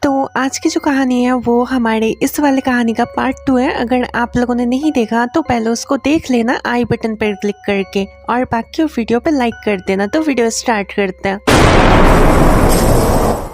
तो आज की जो कहानी है वो हमारे इस वाले कहानी का पार्ट 2 है। अगर आप लोगों ने नहीं देखा तो पहले उसको देख लेना आई बटन पर क्लिक करके, और बाकी वीडियो पे लाइक कर देना। तो वीडियो स्टार्ट करते हैं।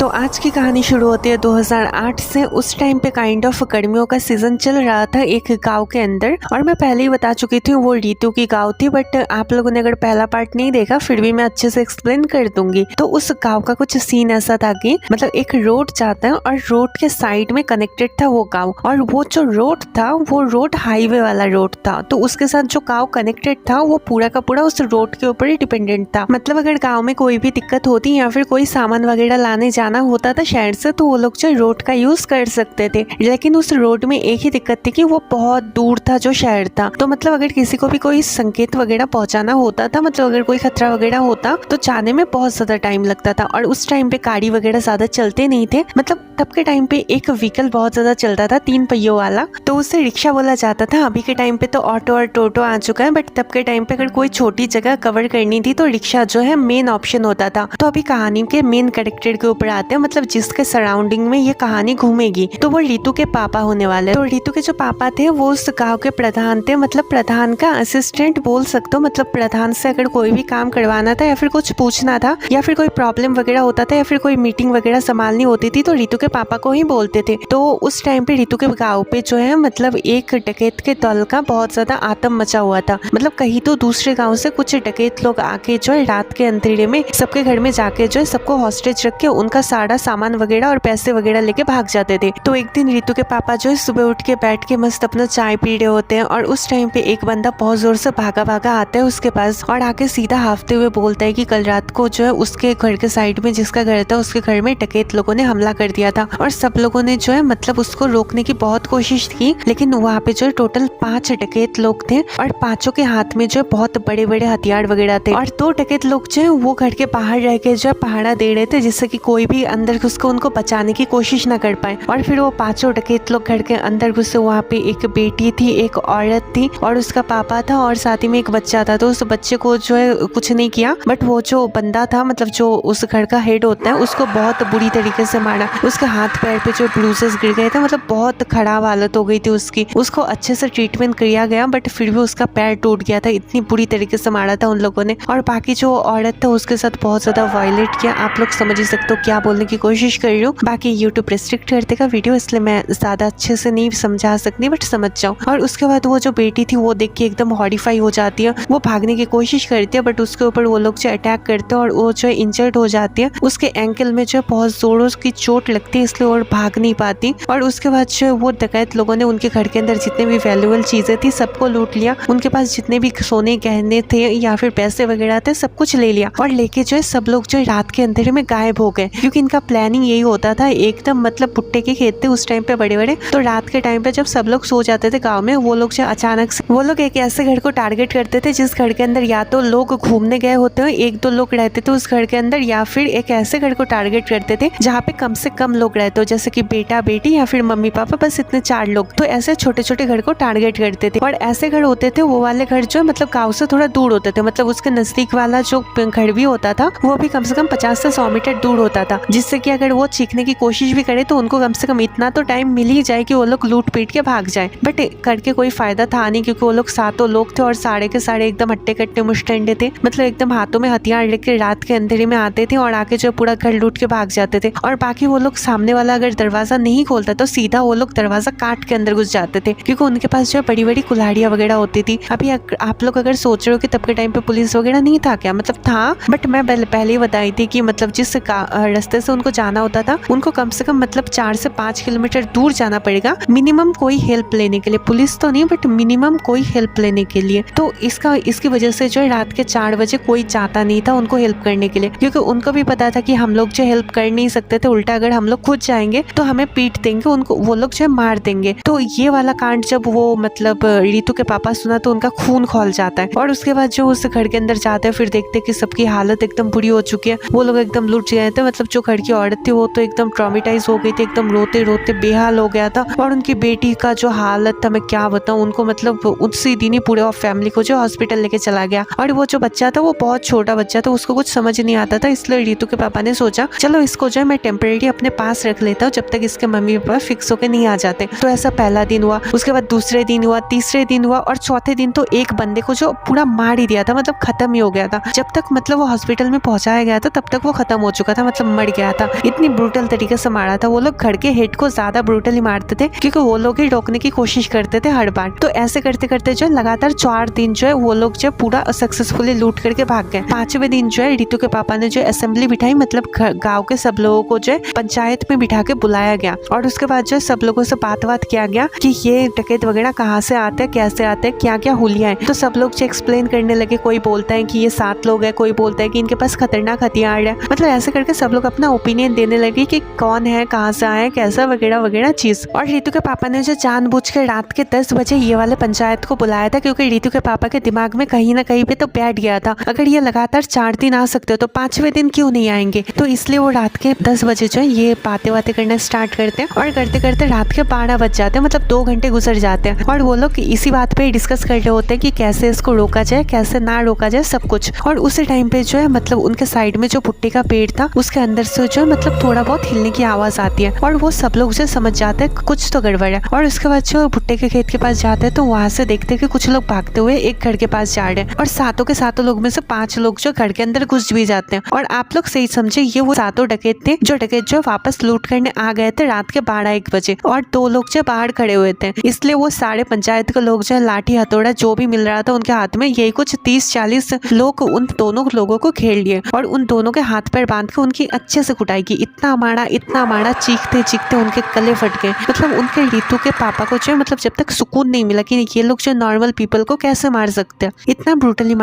तो आज की कहानी शुरू होती है 2008 से। उस टाइम पे काइंड ऑफ गर्मियों का सीजन चल रहा था एक गांव के अंदर, और मैं पहले ही बता चुकी थी वो रीतू की गांव थी। बट आप लोगों ने अगर पहला पार्ट नहीं देखा फिर भी मैं अच्छे से एक्सप्लेन कर दूंगी। तो उस गांव का कुछ सीन ऐसा था कि मतलब एक रोड जाता है और रोड के साइड में कनेक्टेड था वो गाँव, और वो जो रोड था वो रोड हाईवे वाला रोड था। तो उसके साथ जो गाँव कनेक्टेड था वो पूरा का पूरा उस रोड के ऊपर ही डिपेंडेंट था। मतलब अगर गाँव में कोई भी दिक्कत होती या फिर कोई सामान वगैरह लाने जाना होता था शहर से, तो वो लोग जो रोड का यूज कर सकते थे। लेकिन उस रोड में एक ही दिक्कत थी कि वो बहुत दूर था जो शहर था। तो मतलब अगर किसी को भी कोई संकेत वगैरह पहुंचाना होता था, मतलब अगर कोई खतरा वगैरह होता तो जाने में बहुत ज्यादा टाइम लगता था। और उस टाइम पे गाड़ी वगैरह ज्यादा चलते नहीं थे। मतलब तब के टाइम पे एक व्हीकल बहुत ज्यादा चलता था 3 पहियों वाला, तो उसे रिक्शा बोला जाता था। अभी के टाइम पे तो ऑटो और टोटो आ चुका है, बट तब के टाइम पे अगर कोई छोटी जगह कवर करनी थी तो रिक्शा जो है मेन ऑप्शन होता था। तो अभी कहानी के मेन कैरेक्टर के ऊपर आते हैं, मतलब जिसके सराउंडिंग में ये कहानी घूमेगी। तो वो रीतू के पापा होने वाले। तो रीतू के जो पापा थे वो उस गांव के प्रधान थे, मतलब प्रधान का असिस्टेंट बोल सकते हो। मतलब प्रधान से अगर कोई भी काम करवाना था या फिर कुछ पूछना था या फिर कोई प्रॉब्लम वगैरह होता था या फिर कोई मीटिंग वगैरह संभालनी होती थी तो रीतू के पापा को ही बोलते थे। तो उस टाइम पे रीतू के गाँव पे जो है मतलब एक डकैत के दल का बहुत ज्यादा आतंक मचा हुआ था। मतलब कहीं तो दूसरे गाँव से कुछ डकैत लोग आके जो है रात के अंधेरे में सबके घर में जाके जो है सबको हॉस्टेज रख के उनका सारा सामान वगैरह और पैसे वगैरह लेके भाग जाते थे। तो एक दिन रीतू के पापा जो है सुबह उठ के बैठ के मस्त अपना चाय पी रहे होते हैं, और उस टाइम पे एक बंदा बहुत जोर से भागा भागा आता है उसके पास और आके सीधा हाफते हुए बोलता है कि कल रात को जो है उसके घर के साइड में जिसका घर था उसके घर में डकैत लोगों ने हमला कर दिया था। और सब लोगों ने जो है मतलब उसको रोकने की बहुत कोशिश की, लेकिन वहाँ पे जो है टोटल 5 डकैत लोग थे और 5 के हाथ में जो है बहुत बड़े बड़े हथियार वगैरह थे। और 2 डकैत लोग जो है वो घर के बाहर रह के जो है पहाड़ा दे रहे थे, जिससे कि कोई भी अंदर घुसकर उनको बचाने की कोशिश ना कर पाए। और फिर वो 5 डकैत लोग घर के अंदर घुसे। वहाँ पे एक बेटी थी, एक औरत थी और उसका पापा था और साथ ही में एक बच्चा था। तो उस बच्चे को जो है कुछ नहीं किया, बट वो जो बंदा था मतलब जो उस घर का हेड होता है उसको बहुत बुरी तरीके से मारा। उसके हाथ पैर पे जो ब्रूसेस गिर गए थे, मतलब बहुत खराब हालत हो गई थी उसकी। उसको अच्छे से ट्रीटमेंट किया गया बट फिर भी उसका पैर टूट गया था, इतनी बुरी तरीके से मारा था उन लोगों ने। और बाकी जो औरत था उसके साथ बहुत ज्यादा वायलेट किया। आप लोग समझ ही सकते हो क्या बोलने की कोशिश कर रही हूँ। बाकी यूट्यूब रिस्ट्रिक्ट कर देगा वीडियो, इसलिए मैं ज्यादा अच्छे से नहीं समझा सकती, बट समझ जाओ। और उसके बाद वो जो बेटी थी वो देख के एकदम हॉरिफाई हो जाती है। वो भागने की कोशिश करती है बट उसके ऊपर वो लोग जो अटैक करते हैं और वो जो इंजर्ड हो जाती है। उसके एंकल में जो बहुत जोरों की चोट लगती है, इसलिए वो भाग नहीं पाती। और उसके बाद जो वो डकैत लोगों ने उनके घर के अंदर जितने भी वैल्यूएबल चीजें थी सबको लूट लिया। उनके पास जितने भी सोने गहने थे या फिर पैसे वगैरह थे सब कुछ ले लिया, और लेके जो है सब लोग जो रात के अंधेरे में गायब हो गए। क्योंकि इनका प्लानिंग यही होता था, एकदम मतलब भुट्टे के खेत थे उस टाइम पे बड़े बड़े। तो रात के टाइम पे जब सब लोग सो जाते थे गाँव में, वो लोग जो अचानक से वो लोग एक ऐसे घर को टारगेट करते थे जिस घर के अंदर या तो लोग घूमने गए होते हो, 1-2 लोग रहते थे उस घर के अंदर, या फिर एक ऐसे घर को टारगेट करते थे जहाँ पे कम से कम लोग रहते हो, जैसे कि बेटा बेटी या फिर मम्मी पापा, बस इतने 4 लोग। तो ऐसे छोटे छोटे घर को टारगेट करते थे। और ऐसे घर होते थे वो वाले घर जो मतलब गाँव से थोड़ा दूर होते थे, मतलब उसके नजदीक वाला जो घर भी होता था वो भी कम से कम 50 से 100 मीटर दूर होता था, जिससे कि अगर वो चीखने की कोशिश भी करे तो उनको कम से कम इतना तो टाइम मिल ही जाए कि वो लोग लूट पीट के भाग जाए। बट करके कोई फायदा था नहीं, क्योंकि वो लोग 7 लोग थे और सारे के सारे एकदम हट्टे कट्टे मुस्टंडे थे। मतलब एकदम हाथों में हथियार लेके रात के अंधेरे में आते थे और आके जो पूरा घर लूट के भाग जाते थे। और बाकी वो लोग सामने वाला अगर दरवाजा नहीं खोलता तो सीधा वो लोग दरवाजा काट के अंदर घुस जाते थे, क्योंकि उनके पास जो बड़ी बड़ी कुल्हाड़ियां वगैरह होती थी। अभी आप लोग अगर सोच रहे हो कि तब के टाइम पे पुलिस वगैरह नहीं था क्या, मतलब था, बट मैं पहले ही बताई थी कि मतलब जिस रास्ते से उनको जाना होता था उनको कम से कम मतलब 4 से 5 किलोमीटर दूर जाना पड़ेगा मिनिमम कोई हेल्प लेने के लिए। पुलिस तो नहीं बट मिनिमम कोई हेल्प लेने के लिए। तो इसकी वजह से जो रात के 4 बजे कोई चाहता नहीं था उनको हेल्प करने के लिए, क्योंकि उनको भी पता था कि हम लोग जो हेल्प कर नहीं सकते थे, उल्टा अगर हम लोग खुद जाएंगे तो हमें पीट देंगे, उनको वो लोग जो मार देंगे। तो ये वाला कांड जब वो मतलब रीतू के पापा सुना तो उनका खून खौल जाता है। और उसके बाद जो उस घर के अंदर जाते हैं फिर देखते कि सबकी हालत एकदम बुरी हो चुकी है। वो लोग एकदम लुट गए थे, मतलब जो घर की औरत थी वो तो एकदम ट्रॉमेटाइज हो गई थी, एकदम रोते रोते बेहाल हो गया था। और उनकी बेटी का जो हालत था मैं क्या बताऊं, उनको मतलब उसी दिन ही पूरे फैमिली को जो हॉस्पिटल लेके चला गया। और वो जो बच्चा था वो बहुत छोटा बच्चा था, उसको कुछ समझ नहीं आता था, इसलिए रितु के पापा ने सोचा चलो इसको जो है मैं टेम्परेरी अपने पास रख लेता हूँ जब तक इसके मम्मी पापा फिक्स होके नहीं आ जाते। तो ऐसा पहला दिन हुआ, उसके बाद दूसरे दिन हुआ, तीसरे दिन हुआ, और चौथे दिन तो एक बंदे को जो पूरा मार ही दिया था, मतलब खत्म ही हो गया था। जब तक मतलब वो हॉस्पिटल में पहुंचाया गया था तब तक वो खत्म हो चुका था, मतलब मर गया था। इतनी ब्रूटल तरीके से मारा था। वो लोग घर के हेड को ज्यादा ब्रूटली मारते थे क्योंकि वो लोग ही रोकने की कोशिश करते थे हर बार। तो ऐसे करते करते जो लगातार 4 दिन जो है वो लोग जो पूरा सक्सेसफुली लूट करके भाग गए। 5वें दिन जो है रितु के पापा ने जो असेंबली बिठाई, मतलब गाँव के सब लोगों को जो है पंचायत में बिठा के बुलाया गया। और उसके बाद जो सब लोगों से बात किया गया कि ये डकैत वगैरह कहाँ से आते हैं, कैसे आते हैं, क्या क्या हुलिया है। तो सब लोग जो एक्सप्लेन करने लगे, कोई बोलता है कि ये 7 लोग हैं, कोई बोलता है कि इनके पास खतरनाक हथियार है। मतलब ऐसे करके सब लोग अपना ओपिनियन देने लगे कि कौन है, कहाँ से आए, कैसा वगैरह वगैरह चीज। और रितु के पापा ने जो जानबूझ के रात के 10 बजे ये वाले पंचायत को बुलाया था क्योंकि रितु के पापा के दिमाग में कहीं ना कहीं पे तो बैठ गया था, अगर ये लगातार 4 दिन आ सकते हो तो 5वें दिन क्यों नहीं आएंगे। तो इसलिए वो रात के 10 बजे जो है ये बातें करना स्टार्ट करते हैं और करते करते रात के 12 बज जाते हैं, मतलब 2 घंटे गुजर जाते हैं। और वो लोग इसी बात पे डिस्कस कर रहे होते हैं कि कैसे इसको रोका जाए, कैसे ना रोका जाए, सब कुछ। और उसी टाइम पे जो है मतलब उनके साइड में जो भुट्टे का पेड़ था उसके अंदर से जो है मतलब थोड़ा बहुत हिलने की आवाज आती है और वो सब लोग जो समझ जाते हैं कुछ तो गड़बड़ है। और उसके बाद जो भुट्टे के खेत के पास जाते हैं तो वहां से देखते हैं कि कुछ लोग भागते हुए एक घर के पास जा रहे हैं और सातों के सातों लोग में से 5 लोग जो घर के अंदर घुस भी जाते हैं। और आप लोग सही समझे, ये वो 7 डकैत थे जो वापस लूट करने आ गए थे रात के 12-1 बजे, और 2 लोग जो बाहर खड़े हुए थे। इसलिए वो सारे पंचायत के लोग जो लाठी हथौड़ा जो भी मिल रहा था उनके हाथ में, यही कुछ 30-40 लोग उन दोनों लोगों को घेर लिए और उन दोनों के हाथ पैर बांध के उनकी अच्छे से कुटाई की। इतना मारा, चीखते चीखते उनके गले फट गए। मतलब उनके रितु के पापा को जो मतलब जब तक सुकून नहीं मिला कि ये लोग जो नॉर्मल पीपल को कैसे मार सकते हैं, इतना ब्रूटली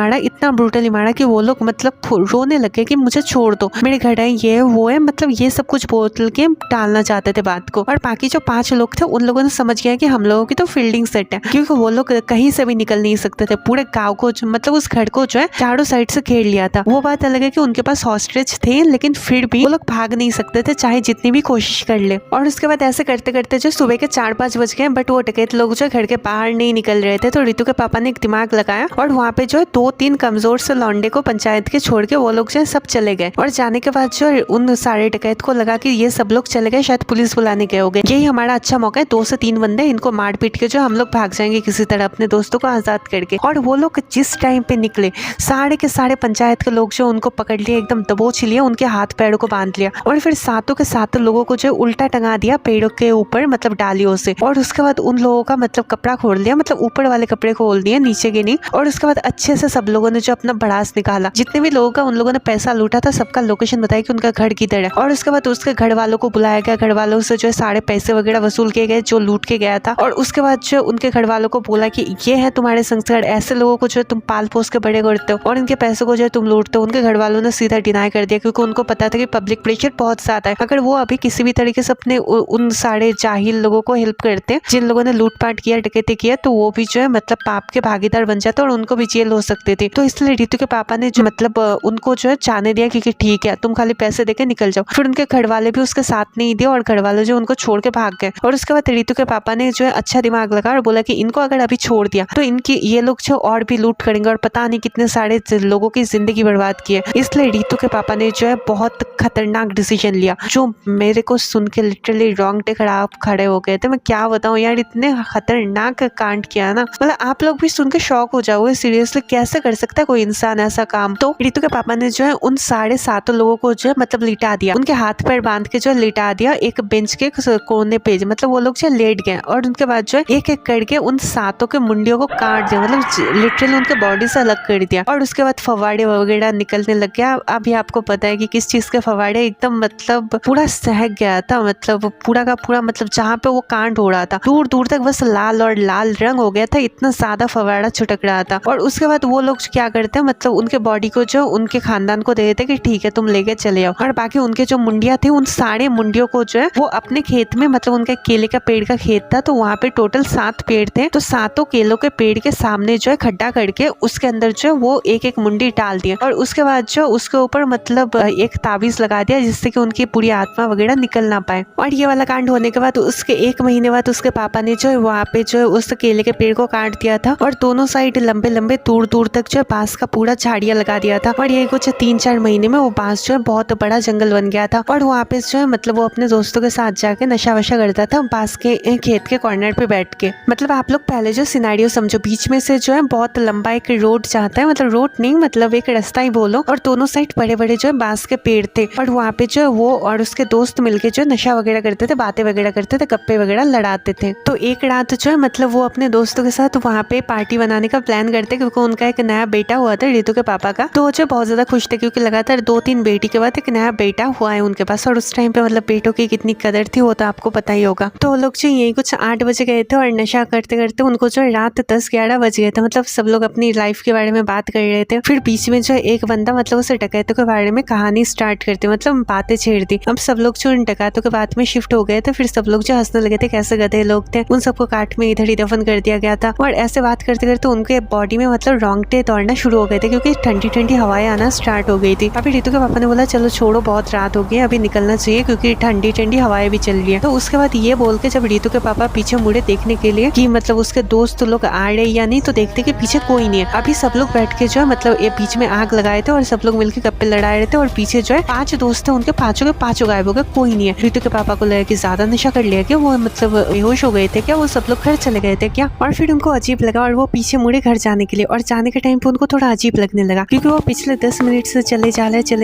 मारा कि वो लोग मतलब रोने लगे कि मुझे छोड़ दो, मेरे घर है, ये वो है, मतलब ये सब कुछ बोल के टालना चाहते थे बात को। और बाकी जो 5 लोग थे उन लोगों ने समझ गया कि हम लोगों की तो फील्डिंग सेट है, क्योंकि वो लोग कहीं से भी निकल नहीं सकते थे। पूरे गांव को मतलब उस घर को जो है चारों साइड से घेर लिया था। वो बात अलग है कि उनके पास हॉस्टेज थे, लेकिन फिर भी वो लोग भाग नहीं सकते थे चाहे जितनी भी कोशिश कर ले। और उसके बाद ऐसे करते करते जो सुबह के 4-5 बज गए, बट वो डकैत लोग जो घर के बाहर नहीं निकल रहे थे। तो रितु के पापा ने एक दिमाग लगाया और वहाँ पे जो 2-3 कमजोर से लौंडे को पंचायत के छोड़ के वो लोग जो सब चले गए। और जाने के बाद जो उन सारे डकैत को लगा कि ये सब लोग चले गए, शायद पुलिस बुलाने गए होंगे, यही हमारा अच्छा मौका है, 2 से 3 बंदे इनको मार पीट के जो हम लोग भाग जाएंगे किसी तरह अपने दोस्तों को आजाद करके। और वो लोग जिस टाइम पे निकले, सारे के सारे पंचायत के लोग जो उनको पकड़ लिए, एकदम दबोच लिया, उनके हाथ पैरों को बांध लिया और फिर सातों के सातों लोगों को जो उल्टा टंगा दिया पेड़ों के ऊपर, मतलब डालियों से। और उसके बाद उन लोगों का मतलब कपड़ा खोल दिया, मतलब ऊपर वाले कपड़े खोल दिए, नीचे के नहीं। और उसके बाद अच्छे से सब लोगों ने जो अपना भड़ास निकाला, जितने भी लोगों का उन लोगों ने पैसा लूटा था सबका लोकेशन बताया कि उनका घर किधर है। और उसके बाद उसके घर वालों को बुलाया गया, घर वालों से जो सारे पैसे वगैरह वसूल किए गए जो लूट के गया था। और उसके बाद जो उनके घर वालों को बोला कि ये है तुम्हारे संस्कार, ऐसे लोगों को जो तुम पाल पोस के बड़े करते हो और इनके पैसों को जो तुम लूटते हो। उनके घर वालों ने सीधा डिनाई कर दिया क्योंकि उनको पता था कि पब्लिक प्रेशर बहुत ज्यादा है, अगर वो अभी किसी भी तरीके से अपने उन सारे जाहिल लोगों को हेल्प करते हैं जिन लोगों ने लूटपाट किया, डकैती किया, तो वो भी जो है मतलब पाप के भागीदार बन जाते और उनको भी जेल हो सकते थे। तो इसलिए रितु के पापा ने जो मतलब उनको जो है जाने दिया कि ठीक है तुम खाली पैसे देके निकल जाओ। फिर उनके घर वाले भी उसके साथ नहीं दिए और घर वाले जो उनको छोड़ के भाग गए। और उसके बाद रितु के पापा ने जो है अच्छा दिमाग लगा और बोला कि इनको अगर अभी छोड़ दिया तो इनकी ये लोग जो और भी लूट करेंगे और पता नहीं कितने सारे लोगों की जिंदगी बर्बाद की है। इसलिए रितु के पापा ने जो है बहुत खतरनाक डिसीजन लिया जो मेरे को सुन के लिटरली रोंगटे खड़े हो गए थे। मैं क्या बताऊं यार, इतने खतरनाक कांड किया ना, मतलब आप लोग भी सुन के शॉक हो जाओगे, सीरियसली कैसे कर सकता है कोई इंसान ऐसा काम। तो रितु के पापा ने जो है उन 7.5 लोगों को जो है मतलब लिटा दिया, उनके हाथ पैर बांध के जो लिटा दिया एक बेंच के कोने पे, मतलब वो लोग जो लेट गए। और उनके बाद जो है एक एक करके उन 7 के मुंडियों को काट दिया, मतलब लिटरली उनके बॉडी से अलग कर दिया। और उसके बाद फवाड़े वगैरह निकलने लग गया। अभी आपको पता है कि किस चीज के फवाड़े, एकदम मतलब पूरा सहक गया था, मतलब पूरा का पूरा, मतलब जहाँ पे वो कांड हो रहा था दूर दूर तक बस लाल और लाल रंग हो गया था, इतना ज्यादा फवाड़ा छुटक रहा था। और उसके बाद वो लोग क्या करते हैं, मतलब उनके बॉडी को जो उनके खानदान को दे देते कि ठीक है तुम लेके चले आओ। और बाकी उनके जो मुंडिया थे उन सारे मुंडियों को जो है वो अपने खेत में, मतलब उनका केले का पेड़ का खेत था तो वहाँ पे टोटल 7 पेड़ थे, तो 7 केलों के पेड़ के सामने जो है खड्डा करके उसके अंदर जो वो एक एक मुंडी डाल दिया। और उसके बाद जो उसके ऊपर मतलब एक ताबीज लगा दिया जिससे कि उनकी पूरी आत्मा वगैरह निकल ना पाए। और ये वाला कांड होने के बाद उसके 1 महीने बाद उसके पापा ने जो है वहाँ पे जो है उस केले के पेड़ को काट दिया था और दोनों साइड लंबे लंबे दूर दूर तक जो है बांस का पूरा झाड़िया लगा दिया था। और ये कुछ 3-4 महीने में वो बांस जो है बहुत बड़ा जंगल बन गया था। और वहाँ पे जो है मतलब वो अपने दोस्तों के साथ जाके नशा वशा करता था बांस के खेत के कॉर्नर पे बैठ के। मतलब आप लोग पहले जो सिनेरियो समझो, बीच में से जो है बहुत लंबा एक रोड जाता है, मतलब रोड नहीं मतलब एक रास्ता ही बोलो, और दोनों साइड बड़े बड़े जो है बांस के पेड़ थे। और वहाँ पे जो है वो और उसके दोस्त मिलके जो नशा वगैरह करते थे, बातें वगैरह करते थे, गप्पे वगैरह लड़ाते थे। तो एक रात जो है मतलब वो अपने दोस्तों के साथ वहाँ पे पार्टी बनाने का प्लान करते क्योंकि उनका एक नया बेटा हुआ था रितु के पापा का। तो जो बहुत ज्यादा खुश थे क्योंकि लगातार 2-3 बेटी के बाद एक नया बेटा हुआ है उनके पास। और उस टाइम पे मतलब बेटों की कितनी कदर थी वो तो आपको पता ही होगा। तो वो लोग जो यही कुछ 8 बजे गए थे और नशा करते करते उनको जो रात 10-11 बज गए थे। मतलब सब लोग अपनी लाइफ के बारे में बात कर रहे थे। फिर बीच में जो एक बंदा मतलब उस डकैतों के बारे में कहानी स्टार्ट करते, मतलब बातें छेड़ दी। अब सब लोग जो उन डकैतों के बात में शिफ्ट हो गए थे। फिर सब लोग जो हंसने लगे थे, कैसे गधे लोग थे, उन सबको काट में इधर ही दफन कर दिया गया था। और ऐसे बात करते करते उनके बॉडी में मतलब रोंगटे दौड़ना शुरू हो गए थे क्योंकि ठंडी ठंडी हवाएं आना स्टार्ट हो गई थी। अभी रितु के पापा ने बोला चलो छोड़ो, बहुत रात हो गई, अभी निकलना चाहिए क्योंकि ठंडी ठंडी हवाएं भी चल रही है। तो उसके बाद ये बोल के जब रितु के पापा पीछे मुड़े देखने के लिए कि मतलब उसके दोस्त लोग आ रहे या नहीं, तो देखते कि पीछे कोई नहीं है। अभी सब लोग बैठ के जो है मतलब ये बीच में आग लगाए थे और सब लोग मिलकर गप्पे लड़ा रहे थे। और पीछे जो है 5 दोस्त थे, उनके 5 के 5 गायब हो गए, कोई नहीं है। रितु के पापा को लगा कि ज्यादा नशा कर लिया क्या, वो मतलब बेहोश हो गए थे क्या, वो सब लोग घर चले गए थे क्या। और फिर उनको अजीब लगा और वो पीछे मुड़े घर जाने के लिए। और जाने के टाइम पे उनको थोड़ा अजीब लगने लगा क्योंकि वो पिछले 10 मिनट से चले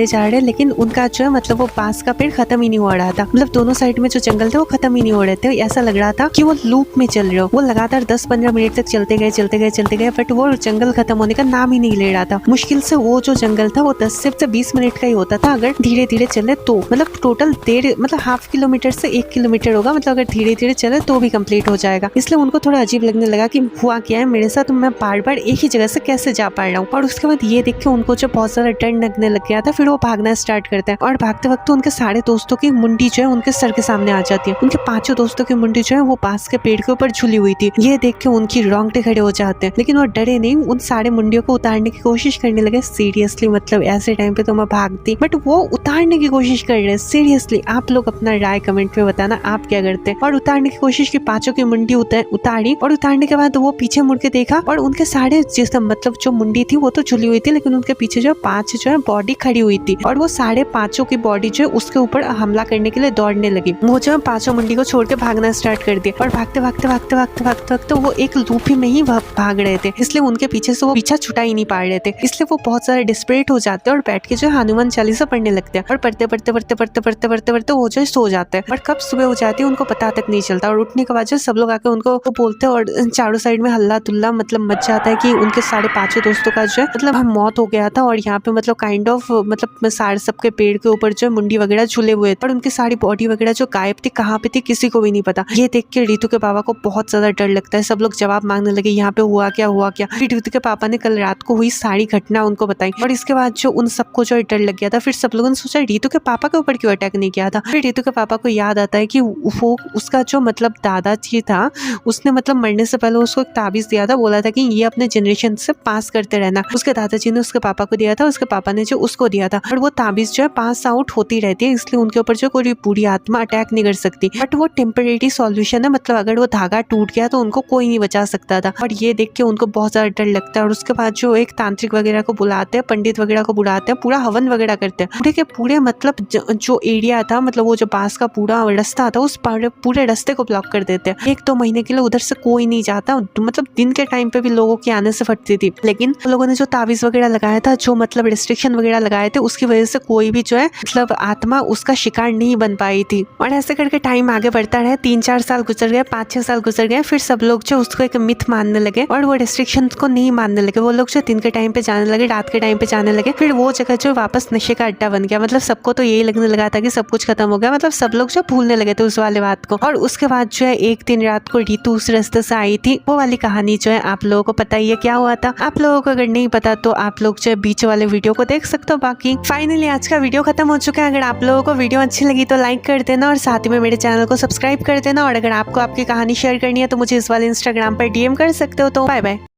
जा रहे लेकिन उनका जो है मतलब वो बांस का पेड़ खत्म ही नहीं हो रहा था। मतलब दोनों साइड में जो जंगल थे वो खत्म ही नहीं हो रहे थे। ऐसा लग रहा था कि वो लूप में चल रहे हो। वो लगातार 10-15 मिनट तक चलते गए बट वो जंगल खत्म होने का नाम ही नहीं ले रहा था। मुश्किल से वो जो जंगल था वो 10 से 20 मिनट का ही होता था अगर धीरे धीरे चले तो। मतलब टोटल देर मतलब ½ किलोमीटर से 1 किलोमीटर होगा, मतलब अगर धीरे धीरे चले तो भी कंप्लीट हो जाएगा। इसलिए उनको थोड़ा अजीब लगने लगा कि हुआ क्या है मेरे साथ, मैं बार बार एक ही जगह से कैसे जा पा रहा हूँ। और उसके बाद ये देख के उनको जो बहुत सारा डर लगने लग गया था। फिर वो भागना स्टार्ट करते हैं और भागते वक्त उनके सारे दोस्तों की मुंडी जो है उनके सर के सामने आ जाती है। उनके 5 दोस्तों की मुंडी जो है वो बांस के पेड़ के ऊपर झुली हुई थी। ये देख के उनकी रोंगटे खड़े हो जाते हैं, लेकिन वो डरे नहीं, उन सारे मुंडियों को उतारने की कोशिश करने लगे। सीरियसली मतलब ऐसे टाइम पे तो मैं भागती, बट वो उतारने की कोशिश कर रहे हैं। सीरियसली आप लोग अपना राय कमेंट में बताना आप क्या करते हैं। और उतारने की कोशिश की, 5 की मुंडी उतारी और उतारने के बाद वो पीछे मुड़ के देखा और उनके सारे मतलब जो मुंडी थी वो तो झुली हुई थी, लेकिन उनके पीछे जो 5 जो है बॉडी खड़ी हुई थी और वो सारे 5 की बॉडी जो है उसके ऊपर हमला करने के लिए दौड़ने लगी। वो जो 5 मुंडी को छोड़ के भागना स्टार्ट कर दिया और भागते वो एक लूप में ही भाग रहे थे, इसलिए उनके पीछे से वो पीछा छुटा ही नहीं पा रहे थे। इसलिए वो बहुत सारे डिस्परेट हो जाते हैं और बैठ के जो हनुमान चालीसा पढ़ने लगते हैं और पढ़ते वो जो सो जाते हैं। और कब सुबह हो जाती है उनको पता तक नहीं चलता। और उठने के बाद जो सब लोग आके उनको बोलते हैं और चारों साइड में हल्ला तुल्ला मतलब मच जाता है कि उनके सारे 5 दोस्तों का जो है मतलब मौत हो गया था। और यहाँ पे मतलब काइंड ऑफ मतलब सारे सबके पेड़ के ऊपर जो मुंडी वगैरह झूले हुए थे और उनकी सारी बॉडी वगैरह जो गायब थी, कहाँ पे थी किसी को भी नहीं पता। ये देख के रितु के पापा को बहुत ज्यादा डर लगता है। सब लोग जवाब मांगने लगे यहाँ पे हुआ क्या। फिर रितु के पापा ने कल रात को हुई सारी घटना उनको बताई और इसके बाद जो उन सबको जो डर लग गया था। फिर सब लोगों ने सोचा रितु के पापा के ऊपर क्यों अटैक नहीं किया था। फिर रितु के पापा को याद आता है कि वो उसका जो मतलब दादाजी था उसने मतलब मरने से पहले उसको एक ताबीज दिया था, बोला था कि ये अपने जनरेशन से पास करते रहना। उसके दादाजी ने उसके पापा को दिया था, उसके पापा ने जो उसको दिया था। और वो ताबीज जो है पास आउट होती रहती है, इसलिए उनके ऊपर जो कोई पूरी आत्मा अटैक नहीं कर सकती। बट वो टेम्परेरी सॉल्यूशन है, मतलब अगर वो धागा टूट गया तो उनको कोई नहीं बचा सकता था। और ये देख के उनको बहुत ज्यादा डर लगता है। और उसके बाद जो एक तांत्रिक वगैरह को बुलाते हैं, पंडित वगैरह को बुलाते हैं, पूरा हवन वगैरह करते हैं। पूरे के पूरे मतलब जो एरिया था, मतलब वो जो बांस का पूरा रास्ता था, उस पूरे रास्ते को ब्लॉक कर देते हैं। 1-2 महीने के लिए उधर से कोई नहीं जाता। मतलब दिन के टाइम पे भी लोगों के आने से फटती थी, लेकिन लोगों ने जो ताबीज वगैरह लगाया था, जो मतलब रिस्ट्रिक्शन वगैरह लगाए थे, उसकी वजह से कोई भी जो है मतलब आत्मा उसका शिकार नहीं बन पाई थी। और ऐसे करके टाइम आगे बढ़ता रहा। 3-4 साल गुजर गए, 5-6 साल गुजर गए। फिर सब लोग जो उसको एक मिथ मानने लगे और वो रिस्ट्रिक्शन को नहीं मानने लगे। वो लोग जो दिन के टाइम पे जाने लगे, रात के टाइम पे जाने लगे। फिर वो जगह जो वापस नशे का अड्डा बन गया। मतलब सबको तो यही लगने लगा था कि सब कुछ खत्म हो गया। मतलब सब लोग जो भूलने लगे थे उस वाले बात को। और उसके बाद जो है एक दिन रात को रितु उस रास्ते से आई थी। वो वाली कहानी जो है आप लोगों को पता ही है क्या हुआ था। आप लोगों को अगर नहीं पता तो आप लोग जो है बीच वाले वीडियो को देख सकते हो। बाकी फाइनली आज का वीडियो खत्म हो चुका है। अगर आप लोगों को वीडियो अच्छी लगी तो लाइक कर देना और साथ ही में मेरे चैनल को सब्सक्राइब कर देना। और अगर आपको आपकी कहानी शेयर करनी है तो मुझे इस वाले इंस्टाग्राम पर DM कर सकते हो। तो बाय बाय।